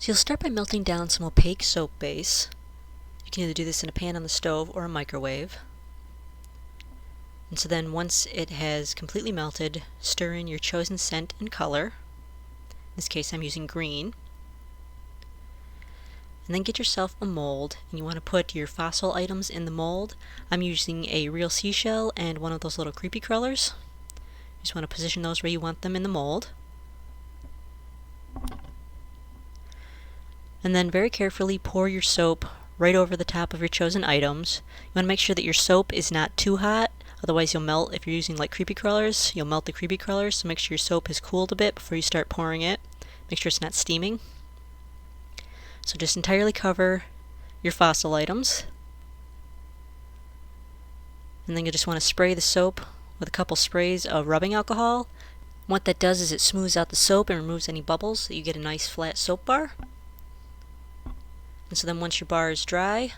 So you'll start by melting down some opaque soap base. You can either do this in a pan on the stove or a microwave. And so then once it has completely melted, stir in your chosen scent and color. In this case I'm using green. And then get yourself a mold, and you want to put your fossil items in the mold. I'm using a real seashell and one of those little creepy crawlers. You just want to position those where you want them in the mold. And then very carefully pour your soap right over the top of your chosen items. You want to make sure that your soap is not too hot, otherwise you'll melt. If you're using like creepy crawlers, you'll melt the creepy crawlers, so make sure your soap has cooled a bit before you start pouring it. Make sure it's not steaming. So just entirely cover your fossil items. And then you just want to spray the soap with a couple sprays of rubbing alcohol. What that does is it smooths out the soap and removes any bubbles, so you get a nice flat soap bar. And so then once your bar is dry,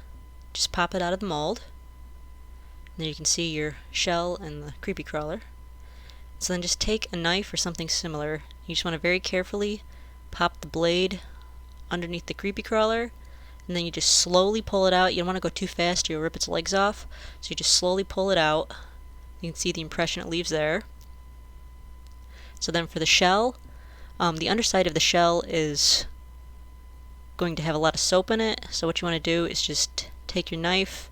just pop it out of the mold. And there you can see your shell and the creepy crawler. So then just take a knife or something similar. You just want to very carefully pop the blade underneath the creepy crawler, and then you just slowly pull it out. You don't want to go too fast or you'll rip its legs off, so you just slowly pull it out. You can see the impression it leaves there. So then for the shell, the underside of the shell is going to have a lot of soap in it, so what you want to do is just take your knife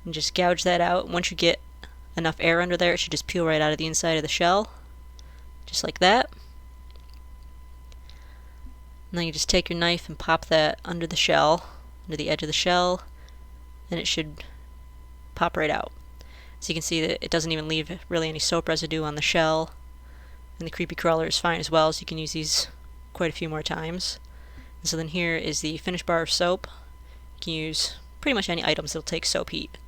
and just gouge that out. Once you get enough air under there, it should just peel right out of the inside of the shell, just like that. And then you just take your knife and pop that under the shell, under the edge of the shell, and it should pop right out. So you can see that it doesn't even leave really any soap residue on the shell, and the creepy crawler is fine as well, so you can use these quite a few more times. And so then here is the finished bar of soap. You can use pretty much any items that'll take soap heat.